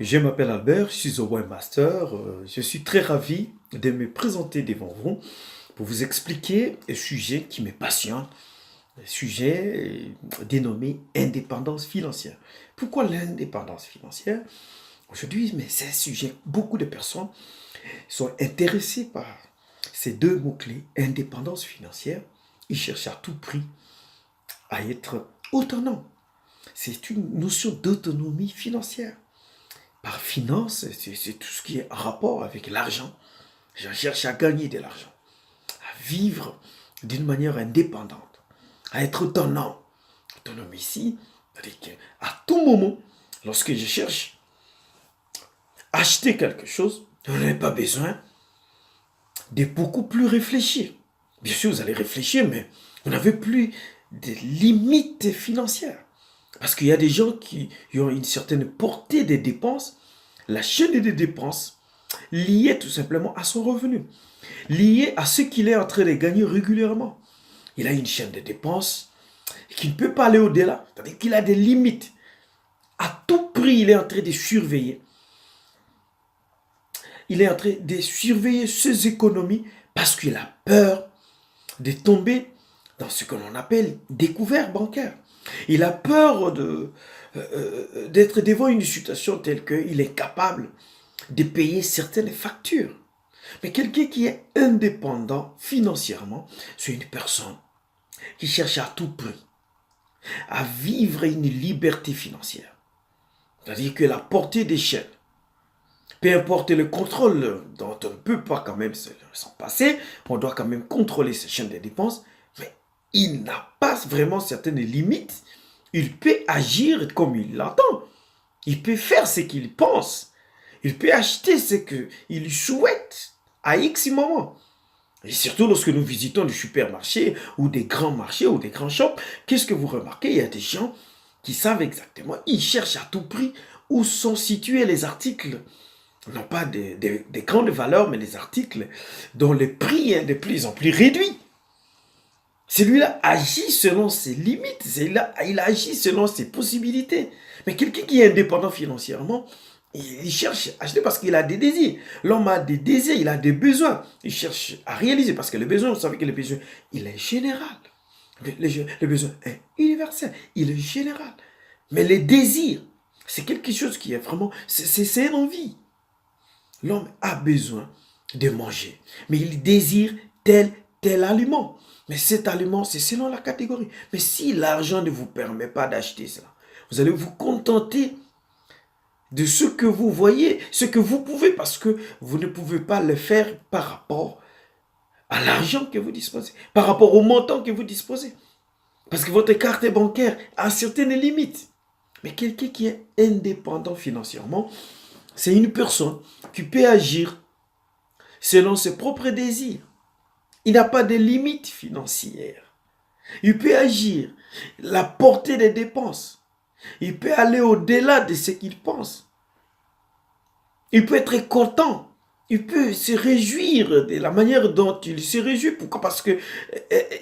Je m'appelle Albert, je suis au Webmaster. Je suis très ravi de me présenter devant vous pour vous expliquer un sujet qui me passionne, un sujet dénommé indépendance financière. Pourquoi l'indépendance financière? Aujourd'hui, mais c'est un sujet, beaucoup de personnes sont intéressées par ces deux mots-clés, indépendance financière. Ils cherchent à tout prix à être autonomes. C'est une notion d'autonomie financière. Par finance, c'est tout ce qui est en rapport avec l'argent. Je cherche à gagner de l'argent, à vivre d'une manière indépendante, à être autonome. Autonome ici, c'est-à-dire qu'à tout moment, lorsque je cherche à acheter quelque chose, vous n'avez pas besoin de beaucoup plus réfléchir. Bien sûr, vous allez réfléchir, mais vous n'avez plus de limites financières. Parce qu'il y a des gens qui ont une certaine portée des dépenses, la chaîne des dépenses liée tout simplement à son revenu, liée à ce qu'il est en train de gagner régulièrement. Il a une chaîne de dépenses qui ne peut pas aller au-delà, c'est-à-dire qu'il a des limites. À tout prix, il est en train de surveiller. Il est en train de surveiller ses économies parce qu'il a peur de tomber dans ce que l'on appelle découvert bancaire. Il a peur d'être devant une situation telle qu'il est capable de payer certaines factures. Mais quelqu'un qui est indépendant financièrement, c'est une personne qui cherche à tout prix à vivre une liberté financière. C'est-à-dire que la portée d'échelle, peu importe le contrôle dont on ne peut pas quand même s'en passer, on doit quand même contrôler ces chaînes de dépenses, mais il n'a pas vraiment certaines limites. Il peut agir comme il l'entend. Il peut faire ce qu'il pense. Il peut acheter ce qu'il souhaite à X moment. Et surtout lorsque nous visitons des supermarchés ou des grands marchés ou des grands shops, qu'est-ce que vous remarquez? Il y a des gens qui savent exactement, ils cherchent à tout prix où sont situés les articles, non pas des grandes valeurs, mais des articles dont le prix est de plus en plus réduit. Celui-là agit selon ses limites, il agit selon ses possibilités. Mais quelqu'un qui est indépendant financièrement, il cherche à acheter parce qu'il a des désirs. L'homme a des désirs, il a des besoins. Il cherche à réaliser parce que le besoin, vous savez que le besoin, il est général. Le besoin est universel, il est général. Mais les désirs, c'est quelque chose qui est vraiment, c'est une envie. L'homme a besoin de manger, mais il désire tel aliment. Mais cet aliment, c'est selon la catégorie. Mais si l'argent ne vous permet pas d'acheter cela, vous allez vous contenter de ce que vous voyez, ce que vous pouvez, parce que vous ne pouvez pas le faire par rapport à l'argent que vous disposez, par rapport au montant que vous disposez. Parce que votre carte bancaire a certaines limites. Mais quelqu'un qui est indépendant financièrement, c'est une personne qui peut agir selon ses propres désirs. Il n'a pas de limites financières. Il peut agir la portée des dépenses. Il peut aller au-delà de ce qu'il pense. Il peut être content. Il peut se réjouir de la manière dont il se réjouit. Pourquoi? Parce que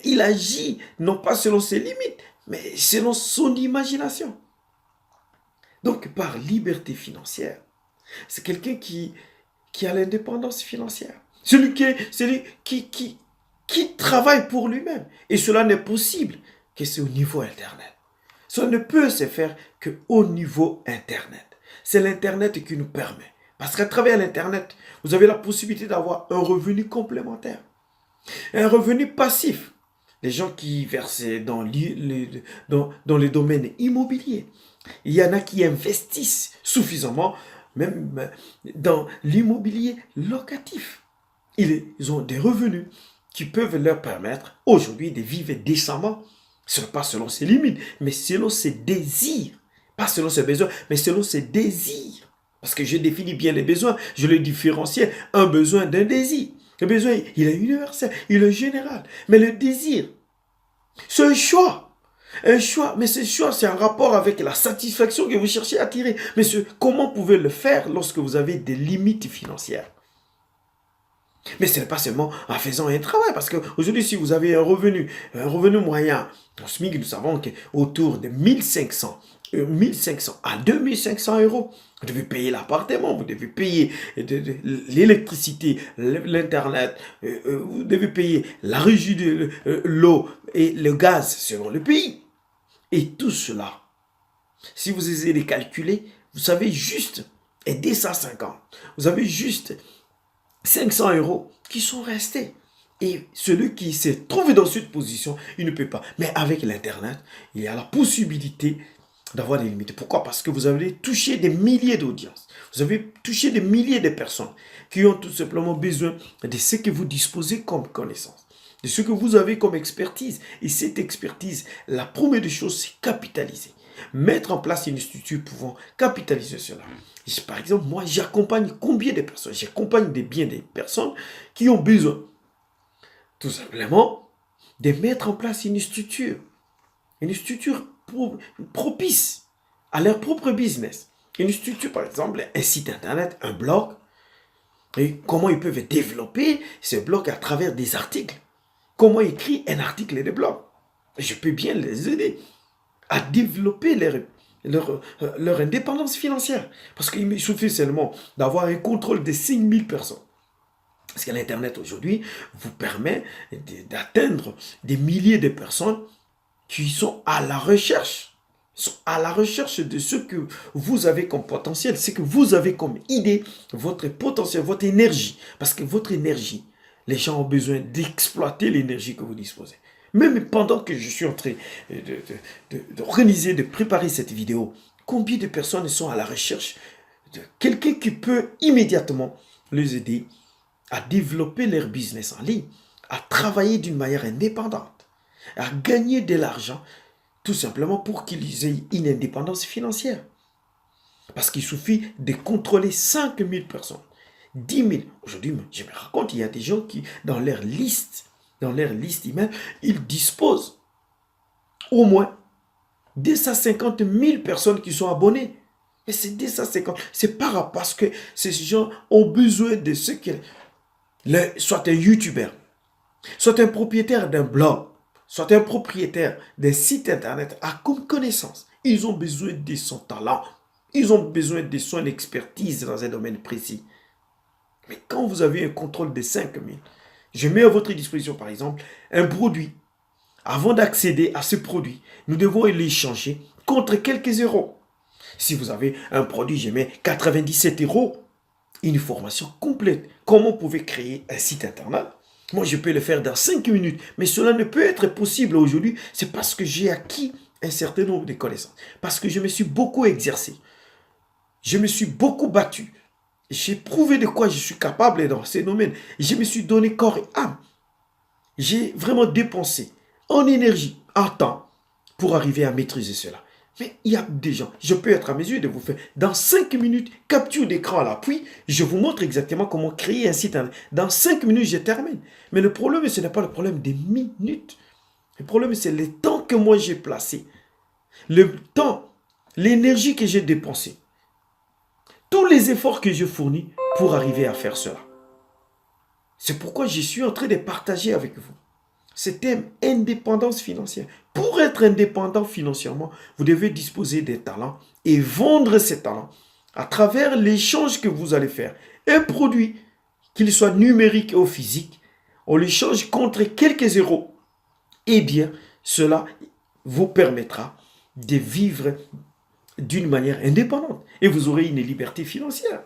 il agit non pas selon ses limites, mais selon son imagination. Donc, par liberté financière, c'est quelqu'un qui a l'indépendance financière. Celui qui travaille pour lui-même. Et cela n'est possible que c'est au niveau Internet. Cela ne peut se faire qu'au niveau Internet. C'est l'Internet qui nous permet. Parce qu'à travers l'Internet, vous avez la possibilité d'avoir un revenu complémentaire. Un revenu passif. Les gens qui versent dans les domaines immobiliers. Il y en a qui investissent suffisamment, même dans l'immobilier locatif. Ils ont des revenus qui peuvent leur permettre aujourd'hui de vivre décemment. Ce n'est pas selon ses limites, mais selon ses désirs. Pas selon ses besoins, mais selon ses désirs. Parce que je définis bien les besoins, je les différencie, un besoin d'un désir. Le besoin, il est universel, il est général. Mais le désir, c'est un choix. Un choix, mais ce choix, c'est en rapport avec la satisfaction que vous cherchez à tirer. Mais comment vous pouvez le faire lorsque vous avez des limites financières? Mais ce n'est pas seulement en faisant un travail, parce qu'aujourd'hui, si vous avez un revenu moyen, au SMIC, nous savons qu'autour de 1500 1500 à 2500 euros. Vous devez payer l'appartement, vous devez payer l'électricité, l'Internet, vous devez payer la régie de l'eau et le gaz selon le pays. Et tout cela, si vous essayez de calculer, vous savez juste aider ça 50. Vous avez juste 500 euros qui sont restés. Et celui qui s'est trouvé dans cette position, il ne peut pas. Mais avec l'Internet, il y a la possibilité d'avoir des limites. Pourquoi? Parce que vous avez touché des milliers d'audiences. Vous avez touché des milliers de personnes qui ont tout simplement besoin de ce que vous disposez comme connaissance, de ce que vous avez comme expertise. Et cette expertise, la première des choses, c'est capitaliser. Mettre en place une structure pouvant capitaliser cela. Par exemple, moi, j'accompagne combien de personnes? J'accompagne bien des personnes qui ont besoin, tout simplement, de mettre en place une structure propice à leur propre business. Une structure, par exemple, un site internet, un blog, et comment ils peuvent développer ce blog à travers des articles. Comment écrire un article de blog. Je peux bien les aider à développer leur indépendance financière. Parce qu'il suffit seulement d'avoir un contrôle de 5000 personnes. Parce que l'Internet aujourd'hui vous permet d'atteindre des milliers de personnes qui sont à la recherche. Sont à la recherche de ce que vous avez comme potentiel, ce que vous avez comme idée, votre potentiel, votre énergie. Parce que votre énergie, les gens ont besoin d'exploiter l'énergie que vous disposez. Même pendant que je suis en train d'organiser, de préparer cette vidéo, combien de personnes sont à la recherche de quelqu'un qui peut immédiatement les aider à développer leur business en ligne, à travailler d'une manière indépendante, à gagner de l'argent, tout simplement pour qu'ils aient une indépendance financière. Parce qu'il suffit de contrôler 5000 personnes, 10 000. Aujourd'hui, je me raconte, il y a des gens qui, dans leur liste email, ils disposent au moins 250 000 personnes qui sont abonnées. Et c'est 250. C'est parce que ces gens ont besoin de ce qu'ils... Soit un youtubeur, soit un propriétaire d'un blog, soit un propriétaire d'un site internet à comme connaissance. Ils ont besoin de son talent. Ils ont besoin de son expertise dans un domaine précis. Mais quand vous avez un contrôle de 5000, je mets à votre disposition par exemple un produit. Avant d'accéder à ce produit, nous devons l'échanger contre quelques euros. Si vous avez un produit, je mets 97 euros, une formation complète. Comment vous pouvez créer un site internet? Moi, je peux le faire dans 5 minutes, mais cela ne peut être possible aujourd'hui. C'est parce que j'ai acquis un certain nombre de connaissances. Parce que je me suis beaucoup exercé. Je me suis beaucoup battu. J'ai prouvé de quoi je suis capable dans ces domaines. Je me suis donné corps et âme. J'ai vraiment dépensé en énergie, en temps, pour arriver à maîtriser cela. Mais il y a des gens, je peux être à mesure de vous faire, dans 5 minutes, capture d'écran à l'appui, je vous montre exactement comment créer un site. Dans 5 minutes, je termine. Mais le problème, ce n'est pas le problème des minutes. Le problème, c'est le temps que moi j'ai placé. Le temps, l'énergie que j'ai dépensée. Tous les efforts que je fournis pour arriver à faire cela. C'est pourquoi je suis en train de partager avec vous ce thème indépendance financière. Pour être indépendant financièrement, vous devez disposer des talents et vendre ces talents à travers l'échange que vous allez faire. Un produit, qu'il soit numérique ou physique, on l'échange contre quelques euros. Eh bien, cela vous permettra de vivre d'une manière indépendante. Et vous aurez une liberté financière.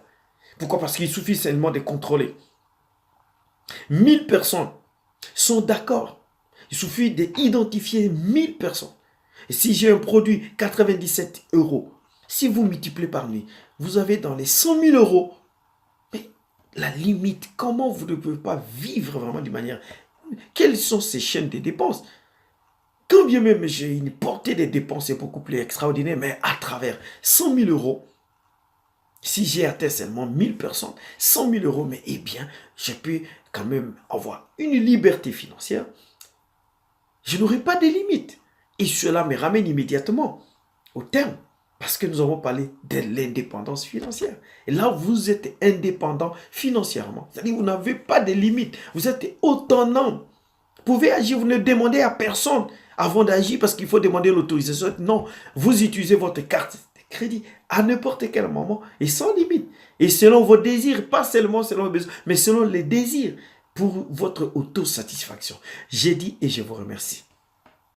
Pourquoi? Parce qu'il suffit seulement de contrôler. 1000 personnes sont d'accord. Il suffit d'identifier 1000 personnes. Et si j'ai un produit 97 euros, si vous multipliez par 1000, vous avez dans les 100 000 euros. Mais la limite, comment vous ne pouvez pas vivre vraiment d'une manière... Quelles sont ces chaînes de dépenses? Quand bien même j'ai une portée de dépenses beaucoup plus extraordinaire, mais à travers 100 000 euros, si j'ai atteint seulement 1000 personnes, 100 000 euros, mais eh bien, je peux quand même avoir une liberté financière. Je n'aurai pas de limites. Et cela me ramène immédiatement au terme. Parce que nous avons parlé de l'indépendance financière. Et là, vous êtes indépendant financièrement. C'est-à-dire que vous n'avez pas de limites. Vous êtes autonome. Vous pouvez agir, vous ne demandez à personne avant d'agir parce qu'il faut demander l'autorisation. Non, vous utilisez votre carte de crédit à n'importe quel moment et sans limite. Et selon vos désirs, pas seulement selon vos besoins, mais selon les désirs pour votre autosatisfaction. J'ai dit et je vous remercie.